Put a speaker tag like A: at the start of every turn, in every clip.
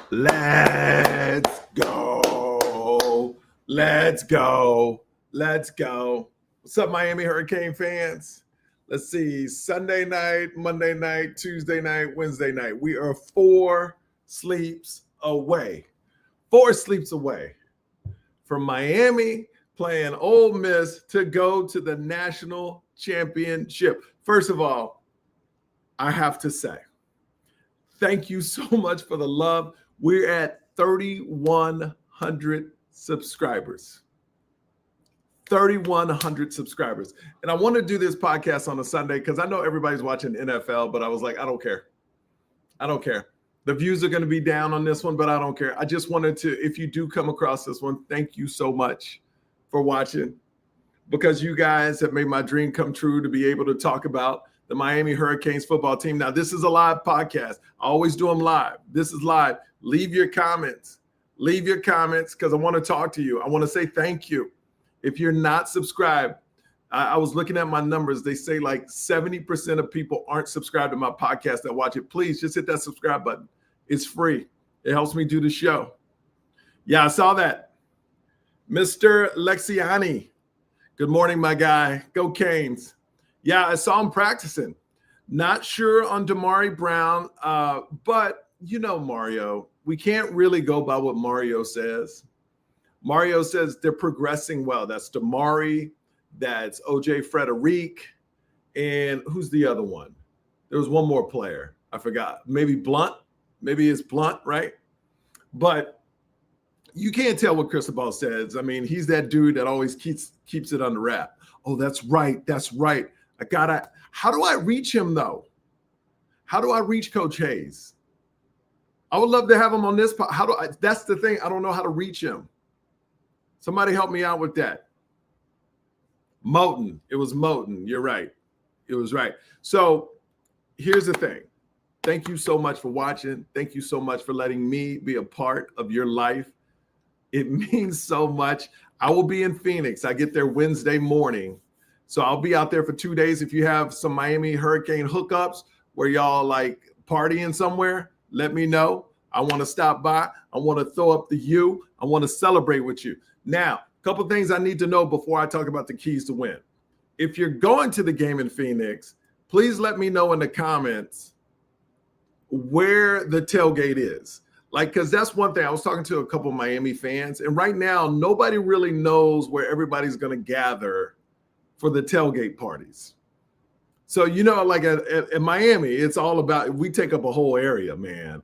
A: Let's go. Let's go. Let's go. What's up, Miami Hurricane fans? Let's see. Sunday night, Monday night, Tuesday night, Wednesday night. We are 4 sleeps away. 4 sleeps away from Miami playing Ole Miss to go to the national championship. First of all, I have to say, thank you so much for the love. We're at 3,100 subscribers. 3,100 subscribers. And I want to do this podcast on a Sunday because I know everybody's watching NFL, but I was like, I don't care. I don't care. The views are going to be down on this one, but I don't care. I just wanted to, if you do come across this one, thank you so much for watching, because you guys have made my dream come true to be able to talk about the Miami Hurricanes football team. Now, this is a live podcast. I always do them live. This is live. Leave your comments. Leave your comments because I want to talk to you. I want to say thank you. If you're not subscribed, I was looking at my numbers. They say like 70% of people aren't subscribed to my podcast that watch it. Please just hit that subscribe button. It's free. It helps me do the show. Yeah, I saw that. Mr. Lexiani. Good morning, my guy. Go Canes. Yeah, I saw him practicing. Not sure on Damari Brown, but you know Mario. We can't really go by what Mario says. Mario says they're progressing well. That's Damari. That's OJ Frederic. And who's the other one? There was one more player. I forgot. Maybe Blunt. Maybe it's Blunt, right? But you can't tell what Cristobal says. I mean, he's that dude that always keeps it under wrap. Oh, that's right. That's right. How do I reach him though? How do I reach Coach Hayes? I would love to have him on this. That's the thing. I don't know how to reach him. Somebody help me out with that. Moten. It was Moten. You're right. It was right. So here's the thing. Thank you so much for watching. Thank you so much for letting me be a part of your life. It means so much. I will be in Phoenix. I get there Wednesday morning. So I'll be out there for 2 days. If you have some Miami Hurricane hookups where y'all like partying somewhere, let me know. I want to stop by. I want to throw up the U. I want to celebrate with you. Now, a couple things I need to know before I talk about the keys to win. If you're going to the game in Phoenix, please let me know in the comments where the tailgate is. Like, because that's one thing. I was talking to a couple of Miami fans, and right now, nobody really knows where everybody's going to gather for the tailgate parties. So, you know, like at Miami, it's all about, we take up a whole area, man.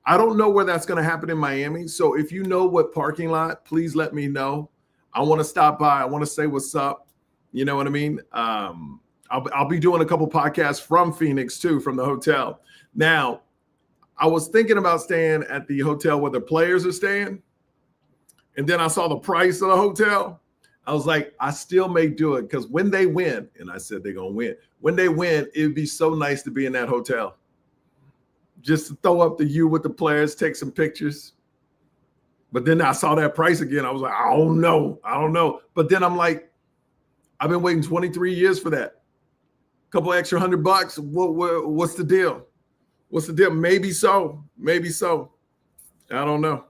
A: I don't know where that's going to happen in Miami. So if you know what parking lot, please let me know. I want to stop by. I want to say what's up. You know what I mean? I'll be doing a couple podcasts from Phoenix too, from the hotel. Now, I was thinking about staying at the hotel where the players are staying. And then I saw the price of the hotel. I was like, I still may do it because when they win, and I said they're going to win. When they win, it would be so nice to be in that hotel. Just to throw up the U with the players, take some pictures. But then I saw that price again. I was like, I don't know. But then I'm like, I've been waiting 23 years for that. A couple extra $100. What's the deal? What's the deal? Maybe so. I don't know.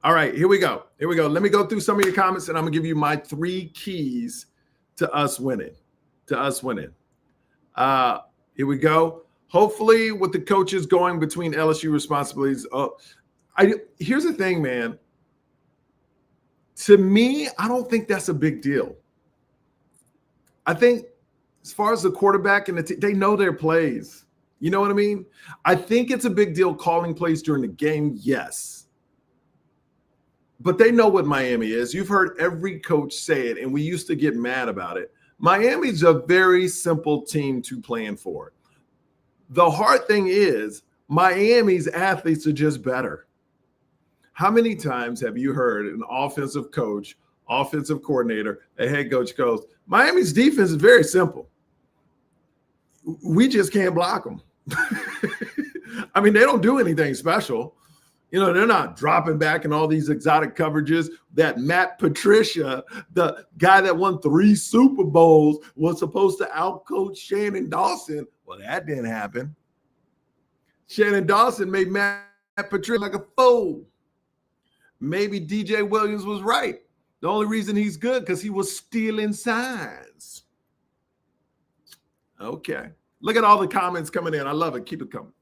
A: All right, here we go. Let me go through some of your comments, and I'm going to give you my 3 keys to us winning. Here we go. Hopefully, with the coaches going between LSU responsibilities. Here's the thing, man. To me, I don't think that's a big deal. I think as far as the quarterback and they know their plays. You know what I mean? I think it's a big deal calling plays during the game, yes. But they know what Miami is. You've heard every coach say it, and we used to get mad about it. Miami's a very simple team to plan for. The hard thing is Miami's athletes are just better. How many times have you heard an offensive coach, offensive coordinator, a head coach goes, Miami's defense is very simple. We just can't block them. I mean, they don't do anything special. You know, they're not dropping back in all these exotic coverages that Matt Patricia, the guy that won 3 Super Bowls, was supposed to outcoach Shannon Dawson. Well, that didn't happen. Shannon Dawson made Matt Patricia like a fool. Maybe DJ Williams was right. The only reason he's good because he was stealing signs. Okay. Look at all the comments coming in. I love it. Keep it coming.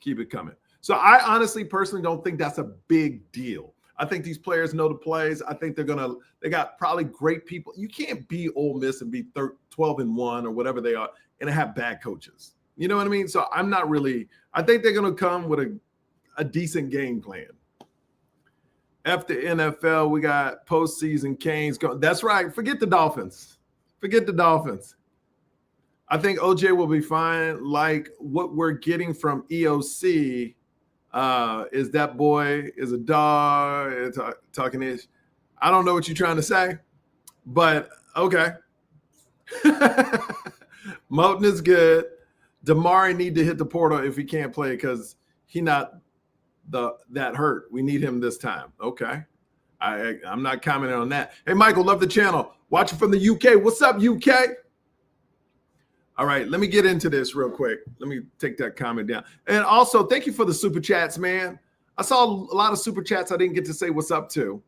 A: Keep it coming. So I honestly, personally don't think that's a big deal. I think these players know the plays. I think they got probably great people. You can't be Ole Miss and be 12-1 or whatever they are and have bad coaches. You know what I mean? So I'm not really, I think they're going to come with a decent game plan. F the NFL, we got postseason Canes going. That's right. Forget the Dolphins. Forget the Dolphins. I think OJ will be fine. Like what we're getting from EOC is that boy is a dog talking ish. I don't know what you're trying to say, but okay. Moten is good. Damari need to hit the portal if he can't play because he not that hurt. We need him this time. Okay. I'm not commenting on that. Hey, Michael, love the channel. Watching from the UK. What's up, UK? All right, let me get into this real quick. Let me take that comment down. And also, thank you for the super chats, man. I saw a lot of super chats I didn't get to say what's up to.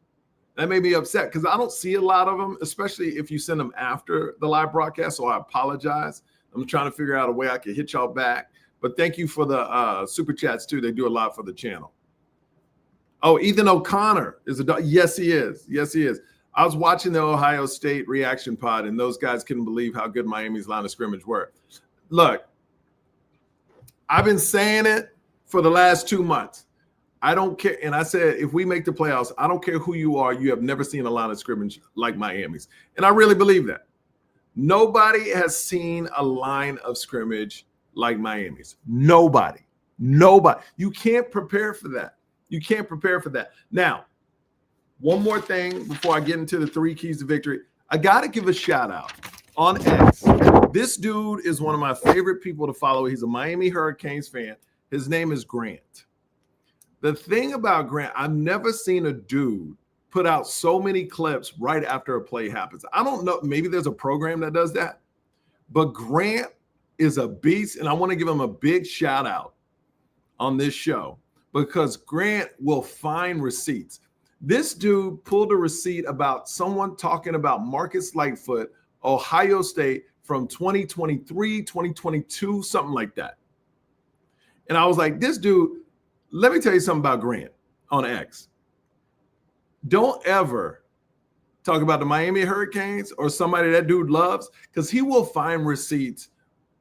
A: That made me upset because I don't see a lot of them, especially if you send them after the live broadcast, so I apologize. I'm trying to figure out a way I can hit y'all back. But thank you for the super chats, too. They do a lot for the channel. Oh, Ethan O'Connor is a dog. Yes, he is. Yes, he is. I was watching the Ohio State reaction pod, and those guys couldn't believe how good Miami's line of scrimmage were. Look, I've been saying it for the last 2 months. I don't care. And I said, if we make the playoffs, I don't care who you are. You have never seen a line of scrimmage like Miami's. And I really believe that. Nobody has seen a line of scrimmage like Miami's. Nobody. You can't prepare for that. You can't prepare for that. Now, one more thing before I get into the 3 keys to victory. I got to give a shout out on X. This dude is one of my favorite people to follow. He's a Miami Hurricanes fan. His name is Grant. The thing about Grant, I've never seen a dude put out so many clips right after a play happens. I don't know. Maybe there's a program that does that. But Grant is a beast, and I want to give him a big shout out on this show because Grant will find receipts. This dude pulled a receipt about someone talking about Marcus Lightfoot, Ohio State from 2023, 2022, something like that. And I was like, this dude, let me tell you something about Grant on X. Don't ever talk about the Miami Hurricanes or somebody that dude loves because he will find receipts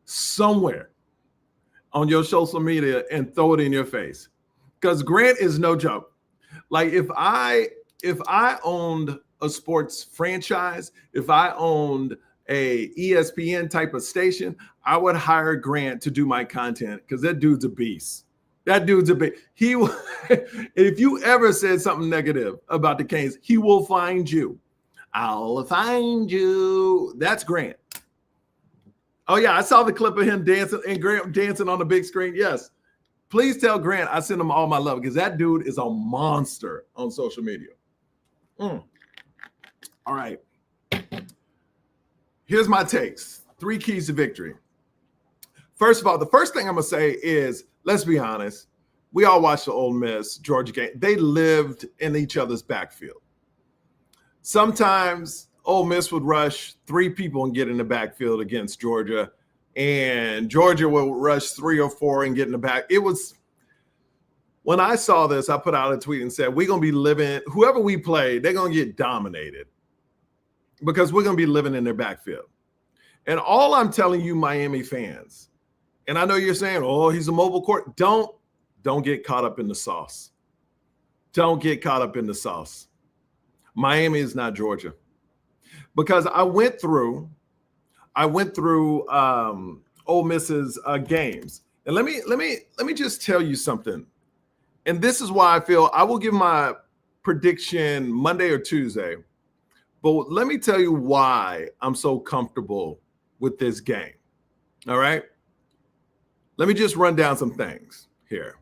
A: somewhere on your social media and throw it in your face. Because Grant is no joke. Like if I owned a sports franchise, if I owned a ESPN type of station, I would hire Grant to do my content because that dude's a beast. That dude's a beast. If you ever said something negative about the Canes, he will find you. I'll find you. That's Grant. Oh yeah, I saw the clip of him dancing and Grant dancing on the big screen. Yes. Please tell Grant I send him all my love because that dude is a monster on social media. All right. Here's my takes. 3 keys to victory. First of all, the first thing I'm going to say is, let's be honest. We all watched the Ole Miss Georgia game. They lived in each other's backfield. Sometimes Ole Miss would rush 3 people and get in the backfield against Georgia. And Georgia will rush 3 or 4 and get in the back. It was, when I saw this, I put out a tweet and said, we're going to be living, whoever we play, they're going to get dominated because we're going to be living in their backfield. And all I'm telling you, Miami fans, and I know you're saying, oh, he's a mobile court. Don't get caught up in the sauce. Don't get caught up in the sauce. Miami is not Georgia. Because I went through Ole Miss's games. And let me just tell you something. And this is why I feel I will give my prediction Monday or Tuesday. But let me tell you why I'm so comfortable with this game. All right? Let me just run down some things here.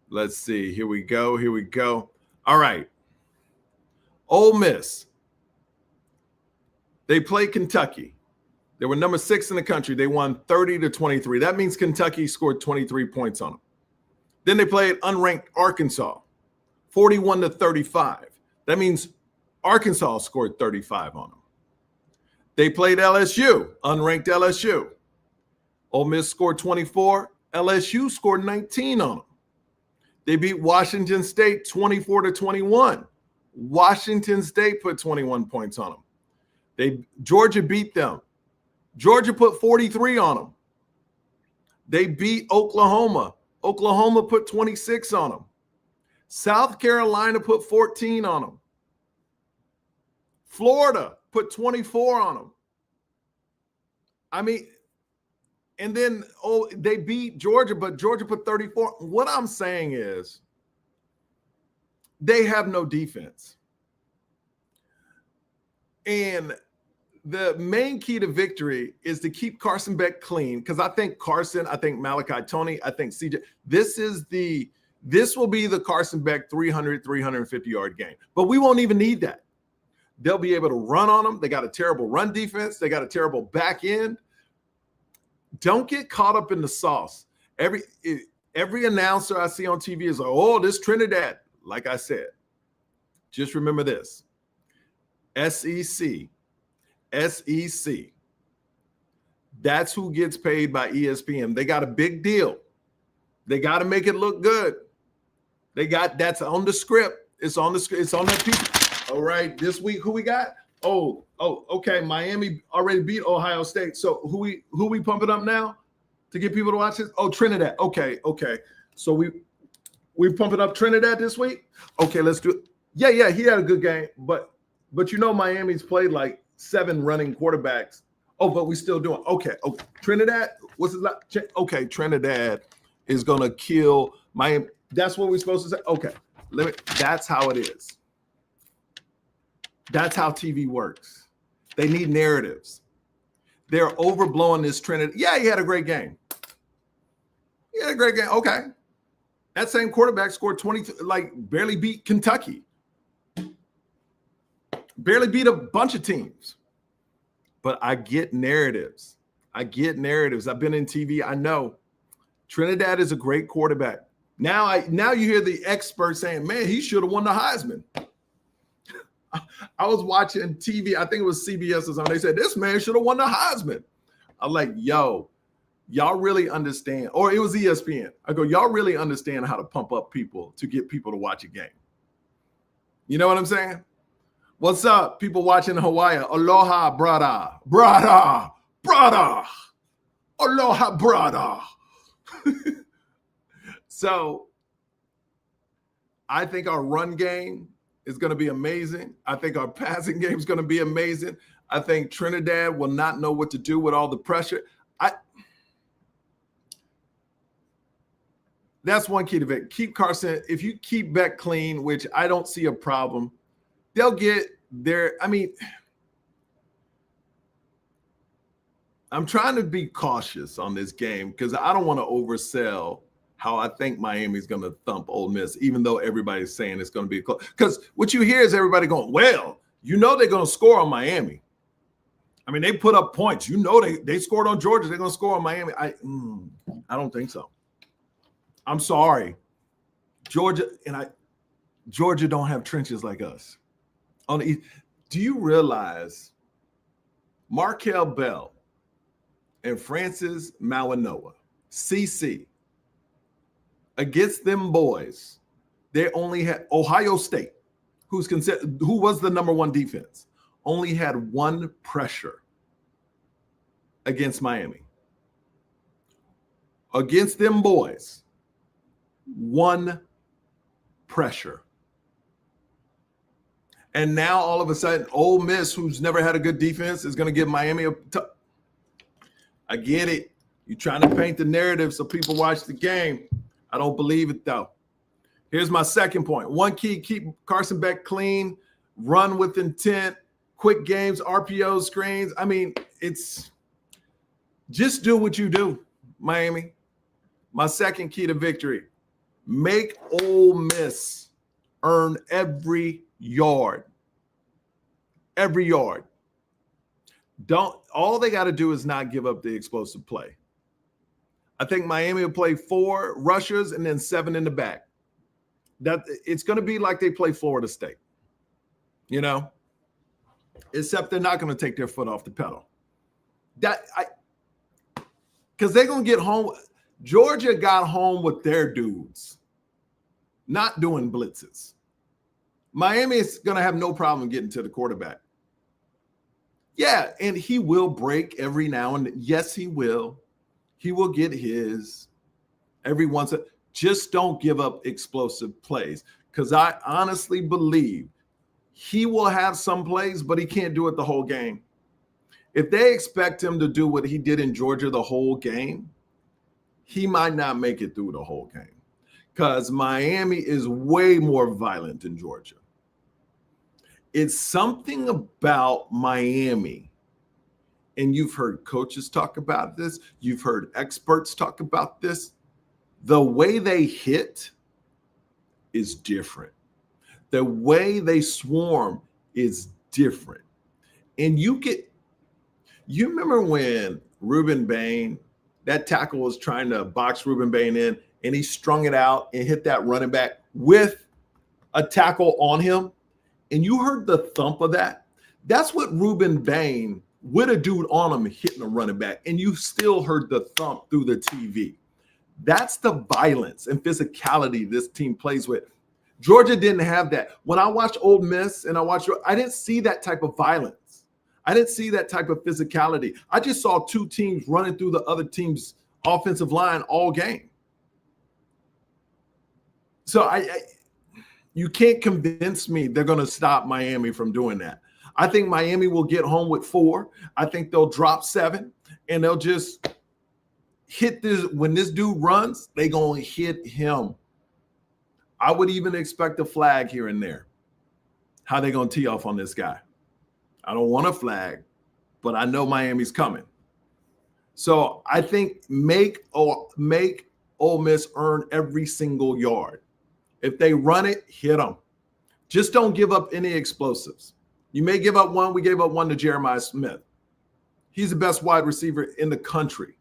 A: Let's see. Here we go. All right. Ole Miss. They played Kentucky. They were number 6 in the country. They won 30-23. That means Kentucky scored 23 points on them. Then they played unranked Arkansas, 41-35. That means Arkansas scored 35 on them. They played LSU, unranked LSU. Ole Miss scored 24. LSU scored 19 on them. They beat Washington State 24-21. Washington State put 21 points on them. Georgia beat them. Georgia put 43 on them. They beat Oklahoma. Oklahoma put 26 on them. South Carolina put 14 on them. Florida put 24 on them. I mean, and then, they beat Georgia, but Georgia put 34. What I'm saying is they have no defense. And the main key to victory is to keep Carson Beck clean, because I think Carson, I think Malachi Tony, I think CJ, this will be the Carson Beck 300, 350-yard game. But we won't even need that. They'll be able to run on them. They got a terrible run defense. They got a terrible back end. Don't get caught up in the sauce. Every announcer I see on TV is like, oh, this Trinidad. Like I said, just remember this. SEC. That's who gets paid by ESPN. They got a big deal. They got to make it look good. That's on the script. It's on the script. It's on that piece. All right. This week, who we got? Oh, okay. Miami already beat Ohio State. So who we pumping up now to get people to watch this? Oh, Trinidad. Okay. So we pumping up Trinidad this week? Okay, let's do it. Yeah, he had a good game, but Miami's played like 7 running quarterbacks. Oh, but we still doing okay. Trinidad, what's his last? Okay, Trinidad is gonna kill Miami. That's what we're supposed to say. Okay, that's how it is. That's how TV works. They need narratives. They're overblowing this Trinidad. Yeah, he had a great game. Okay. That same quarterback scored 20, barely beat Kentucky. Barely beat a bunch of teams. But I get narratives. I've been in TV. I know Trinidad is a great quarterback. Now you hear the experts saying, man, he should have won the Heisman. I was watching TV. I think it was CBS or something. They said, this man should have won the Heisman. I'm like, yo, y'all really understand, or it was ESPN. I go, y'all really understand how to pump up people to get people to watch a game. You know what I'm saying? What's up, people watching Hawaii? Aloha, brada. Aloha, brada. So I think our run game is going to be amazing. I think our passing game is going to be amazing. I think Trinidad will not know what to do with all the pressure. That's one key to it. Keep Carson. If you keep Beck clean, which I don't see a problem, they'll get there. I mean, I'm trying to be cautious on this game because I don't want to oversell how I think Miami's going to thump Ole Miss, even though everybody's saying it's going to be close. Because what you hear is everybody going, well, they're going to score on Miami. I mean, they put up points. They scored on Georgia. They're going to score on Miami. I don't think so. I'm sorry. Georgia don't have trenches like us. Do you realize Markel Bell and Francis Mawanoa, CC, against them boys, they only had Ohio State, who was the number 1 defense, only had 1 pressure against Miami. Against them boys, 1 pressure. And now all of a sudden, Ole Miss, who's never had a good defense, is going to give Miami I get it. You're trying to paint the narrative so people watch the game. I don't believe it, though. Here's my second point. One key, keep Carson Beck clean, run with intent, quick games, RPO screens. I mean, it's just do what you do, Miami. My second key to victory, make Ole Miss earn every yard. Every yard. All they got to do is not give up the explosive play. I think Miami will play 4 rushers and then 7 in the back. That it's going to be like they play Florida State, you know, except they're not going to take their foot off the pedal. Because they're going to get home. Georgia got home with their dudes, not doing blitzes. Miami is going to have no problem getting to the quarterback. Yeah, and he will break every now and then. Yes, he will. He will get his every once. Just don't give up explosive plays, because I honestly believe he will have some plays, but he can't do it the whole game. If they expect him to do what he did in Georgia the whole game, he might not make it through the whole game, because Miami is way more violent than Georgia. It's something about Miami, and you've heard coaches talk about this, you've heard experts talk about this. The way they hit is different. The way they swarm is different. And you remember when Ruben Bain, that tackle was trying to box Ruben Bain in, and he strung it out and hit that running back with a tackle on him, and you heard the thump of that? That's what Ruben Bain with a dude on him hitting a running back, and you still heard the thump through the TV. That's the violence and physicality this team plays with. Georgia didn't have that. When I watched Ole Miss and I didn't see that type of violence. I didn't see that type of physicality. I just saw 2 teams running through the other team's offensive line all game. So you can't convince me they're going to stop Miami from doing that. I think Miami will get home with 4. I think they'll drop 7, and they'll just hit this. When this dude runs, they're going to hit him. I would even expect a flag here and there. How they going to tee off on this guy? I don't want a flag, but I know Miami's coming. So I think make Ole Miss earn every single yard. If they run it, hit them. Just don't give up any explosives. You may give up one. We gave up one to Jeremiah Smith. He's the best wide receiver in the country.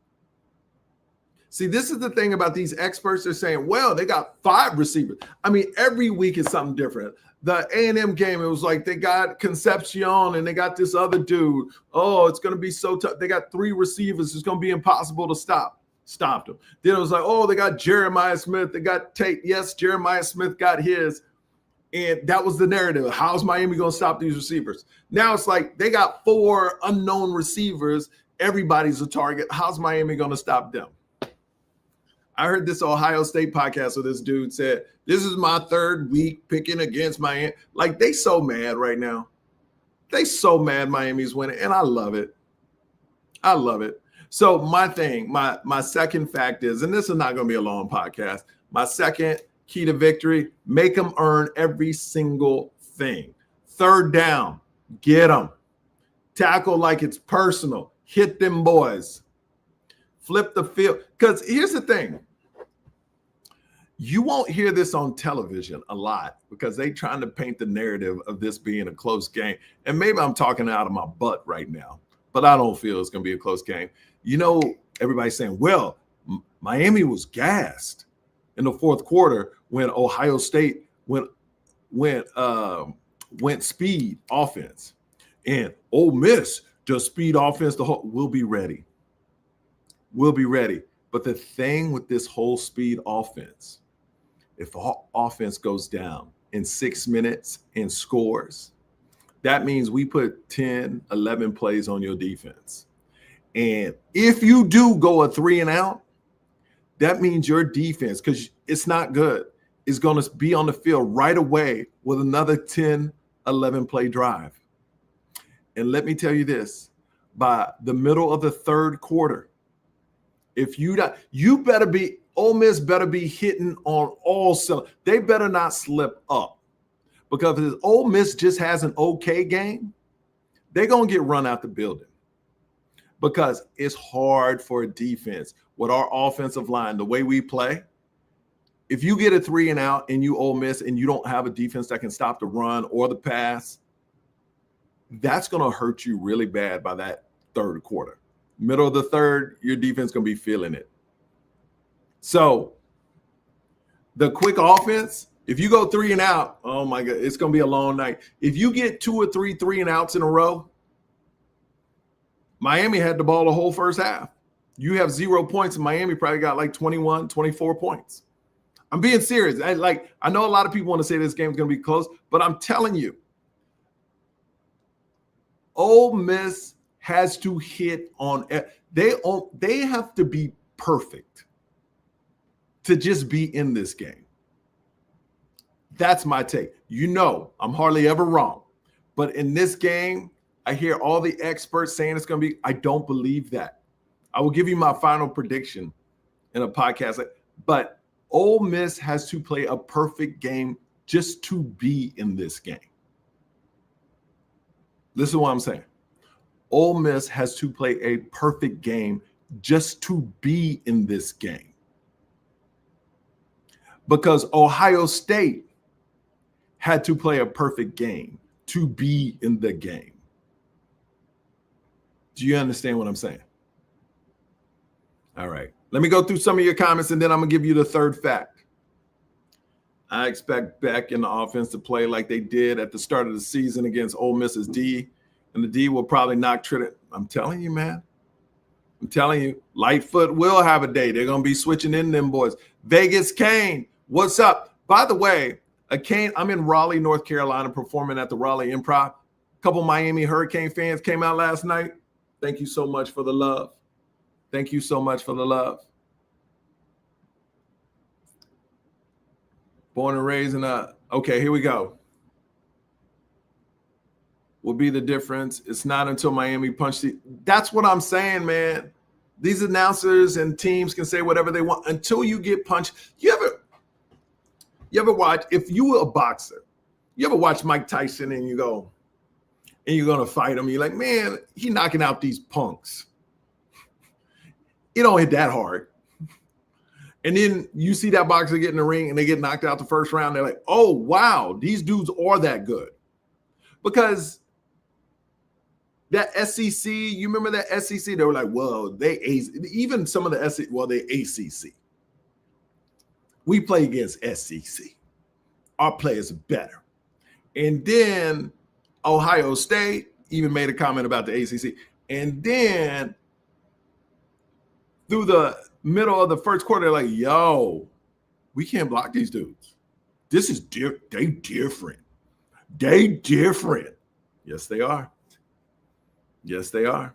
A: See, this is the thing about these experts. They're saying, well, they got 5 receivers. I mean, every week is something different. The A&M game, it was like they got Concepcion and they got this other dude. Oh, it's going to be so tough. They got 3 receivers. It's going to be impossible to stop. Stopped them. Then it was like, oh, they got Jeremiah Smith. They got Tate. Yes, Jeremiah Smith got his. And that was the narrative. How's Miami going to stop these receivers? Now it's like they got 4 unknown receivers. Everybody's a target. How's Miami going to stop them? I heard this Ohio State podcast where this dude said, this is my 3rd week picking against Miami. Like, they so mad right now. They so mad Miami's winning, and I love it. I love it. So my thing, my second fact is, and this is not going to be a long podcast, my second key to victory, make them earn every single thing. 3rd down, get them. Tackle like it's personal. Hit them boys. Flip the field. Because here's the thing. You won't hear this on television a lot because they're trying to paint the narrative of this being a close game. And maybe I'm talking out of my butt right now, but I don't feel it's going to be a close game. You know, everybody's saying, well, Miami was gassed in the 4th quarter when Ohio State went speed offense. And Ole Miss does speed offense. We'll be ready. We'll be ready. But the thing with this whole speed offense, if the offense goes down in 6 minutes and scores, that means we put 10, 11 plays on your defense. And if you do go a 3 and out, that means your defense, because it's not good, is going to be on the field right away with another 10, 11 play drive. And let me tell you this, by the middle of the 3rd quarter, if you better be, Ole Miss better be hitting on all cylinders. They better not slip up, because if Ole Miss just has an okay game, they're going to get run out the building, because it's hard for a defense with our offensive line, the way we play. If you get a 3 and out and you Ole Miss and you don't have a defense that can stop the run or the pass, that's going to hurt you really bad by that 3rd quarter. Middle of the 3rd, your defense going to be feeling it. So the quick offense, if you go 3 and out, oh my God, it's going to be a long night. If you get 2 or 3 and outs in a row, Miami had the ball the whole first half. You have 0 points, and Miami probably got like 21, 24 points. I'm being serious. I know a lot of people want to say this game's going to be close, but I'm telling you, Ole Miss has to hit on – they have to be perfect to just be in this game. That's my take. You know, I'm hardly ever wrong. But in this game, I hear all the experts saying it's going to be – I don't believe that. I will give you my final prediction in a podcast. But Ole Miss has to play a perfect game just to be in this game. Listen to what I'm saying. Ole Miss has to play a perfect game just to be in this game. Because Ohio State had to play a perfect game to be in the game. Do you understand what I'm saying? All right. Let me go through some of your comments, and then I'm going to give you the third fact. I expect Beck and the offense to play like they did at the start of the season against Ole Miss's D, and the D will probably knock Trinidad. I'm telling you, man. I'm telling you, Lightfoot will have a day. They're going to be switching in them boys. Vegas Kane, what's up? By the way, Kane, I'm in Raleigh, North Carolina, performing at the Raleigh Improv. A couple Miami Hurricane fans came out last night. Thank you so much for the love. Thank you so much for the love. Born and raised in okay, here we go. Will be the difference. It's not until Miami punched the. That's what I'm saying, man. These announcers and teams can say whatever they want until you get punched. You ever watch, if you were a boxer, you ever watch Mike Tyson and you go, and you're going to fight him. You're like, man, he knocking out these punks. It don't hit that hard. And then you see that boxer get in the ring and they get knocked out the first round. They're like, oh, wow, these dudes are that good. Because that SEC, you remember that SEC? They were like, well, even some of the SEC, well, they ACC. We play against SEC. Our players are better. And then Ohio State even made a comment about the ACC. And then through the middle of the first quarter, they're like, yo, we can't block these dudes. This is they different. They different. Yes, they are. Yes, they are.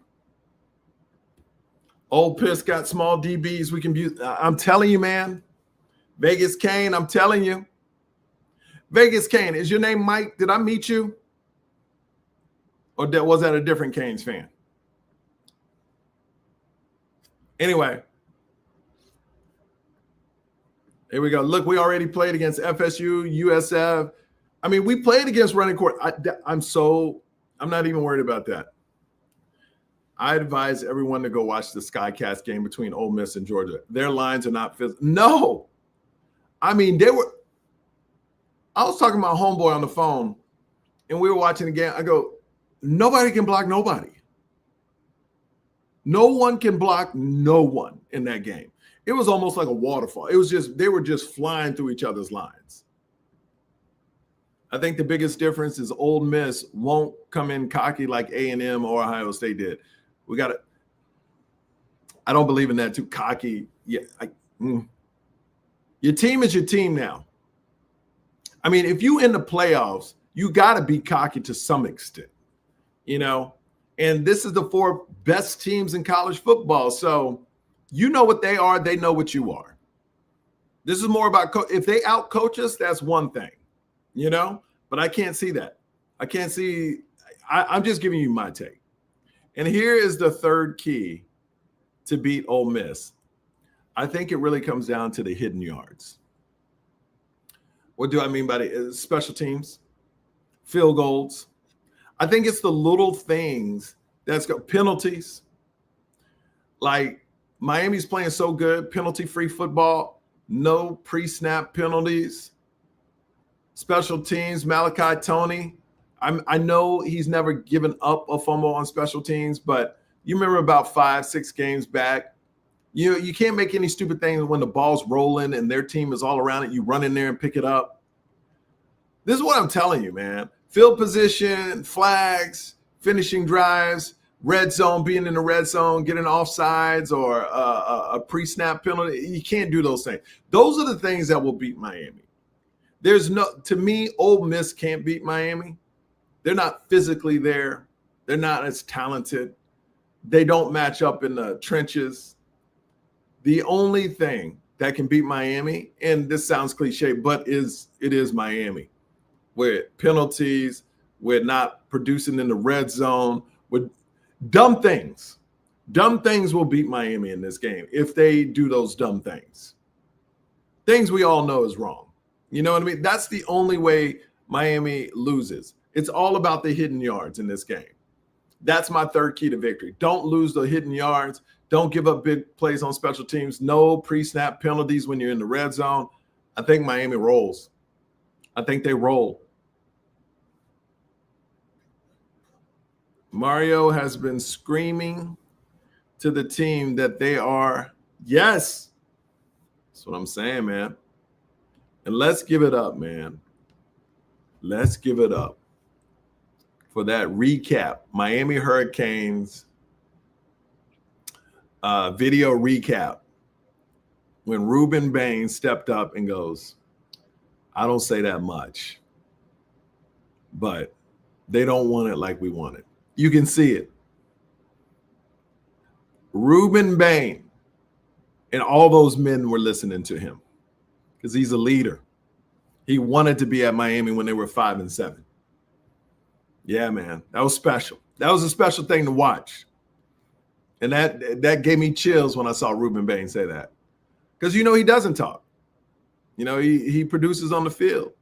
A: Old Piss got small DBs. We can be. I'm telling you, man. Vegas Kane, I'm telling you. Vegas Kane, is your name Mike? Did I meet you? Or was that a different Canes fan? Anyway. Here we go. Look, we already played against FSU, USF. I mean, we played against running court. I'm not even worried about that. I advise everyone to go watch the Skycast game between Ole Miss and Georgia. Their lines are not physical. No. I mean, I was talking to my homeboy on the phone, and we were watching the game. I go, nobody can block nobody. No one can block no one in that game. It was almost like a waterfall. It was just, they were just flying through each other's lines. I think the biggest difference is Ole Miss won't come in cocky like A&M or Ohio State did. We got to, I don't believe in that too cocky. Yeah. Your team is your team now. I mean, if you in the playoffs, you got to be cocky to some extent, and this is the 4 best teams in college football. So you know what they are. They know what you are. This is more about if they out-coach us, that's one thing, but I can't see that. I can't see. I'm just giving you my take. And here is the third key to beat Ole Miss. I think it really comes down to the hidden yards. What do I mean by the special teams? Field goals. I think it's the little things that's got penalties. Like Miami's playing so good, penalty-free football, no pre-snap penalties. Special teams, Malachi Toney. I know he's never given up a fumble on special teams, but you remember about 5-6 games back, You can't make any stupid things when the ball's rolling and their team is all around it. You run in there and pick it up. This is what I'm telling you, man. Field position, flags, finishing drives, red zone, being in the red zone, getting offsides or a pre-snap penalty. You can't do those things. Those are the things that will beat Miami. To me, Ole Miss can't beat Miami. They're not physically there. They're not as talented. They don't match up in the trenches. The only thing that can beat Miami, and this sounds cliche, but it is Miami. With penalties, with not producing in the red zone, with dumb things. Dumb things will beat Miami in this game if they do those dumb things. Things we all know is wrong. You know what I mean? That's the only way Miami loses. It's all about the hidden yards in this game. That's my third key to victory. Don't lose the hidden yards. Don't give up big plays on special teams. No pre-snap penalties when you're in the red zone. I think Miami rolls. I think they roll. Mario has been screaming to the team that they are, yes. That's what I'm saying, man. And let's give it up, man. Let's give it up for that recap. Miami Hurricanes video recap when Ruben Bain stepped up and goes, I don't say that much, but they don't want it like we want it. You can see it. Ruben Bain and all those men were listening to him because he's a leader. He wanted to be at Miami when they were 5-7. Yeah, man, that was special. That was a special thing to watch. And that gave me chills when I saw Ruben Bain say that. Because, he doesn't talk. He produces on the field.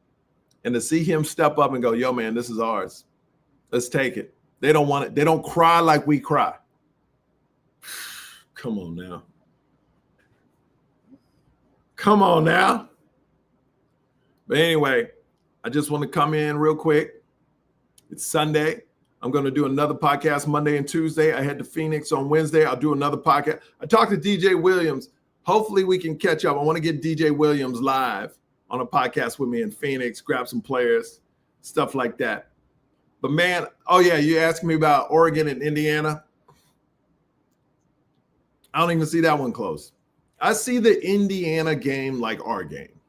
A: And to see him step up and go, yo, man, this is ours. Let's take it. They don't want it. They don't cry like we cry. Come on now. Come on now. But anyway, I just want to come in real quick. It's Sunday. I'm going to do another podcast Monday and Tuesday. I head to Phoenix on Wednesday. I'll do another podcast. I talked to DJ Williams. Hopefully we can catch up. I want to get DJ Williams live on a podcast with me in Phoenix, grab some players, stuff like that. But man, oh yeah, you asking me about Oregon and Indiana. I don't even see that one close. I see the Indiana game like our game.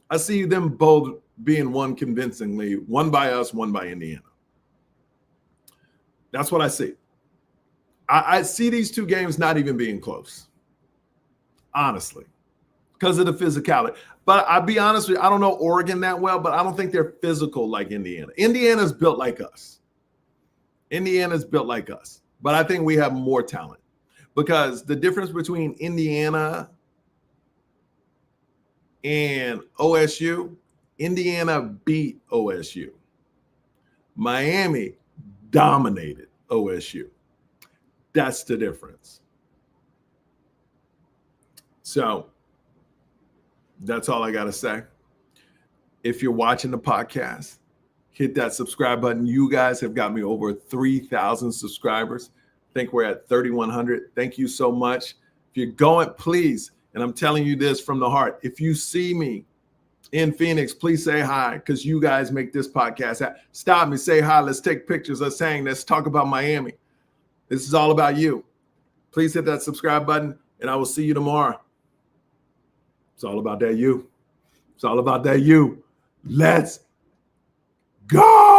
A: I see them both being won convincingly, one by us, one by Indiana. That's what I see. I see these two games not even being close, honestly, because of the physicality. But I'll be honest with you, I don't know Oregon that well, but I don't think they're physical like Indiana. Indiana's built like us. Indiana's built like us. But I think we have more talent because the difference between Indiana and OSU, Indiana beat OSU. Miami dominated OSU. That's the difference. So that's all I got to say. If you're watching the podcast, hit that subscribe button. You guys have got me over 3,000 subscribers. I think we're at 3,100. Thank you so much. If you're going, please, and I'm telling you this from the heart, if you see me in Phoenix, please say hi because you guys make this podcast. Stop me, say hi. Let's take pictures. Let's talk about Miami. This is all about you. Please hit that subscribe button, and I will see you tomorrow. It's all about that you. It's all about that you. Let's go.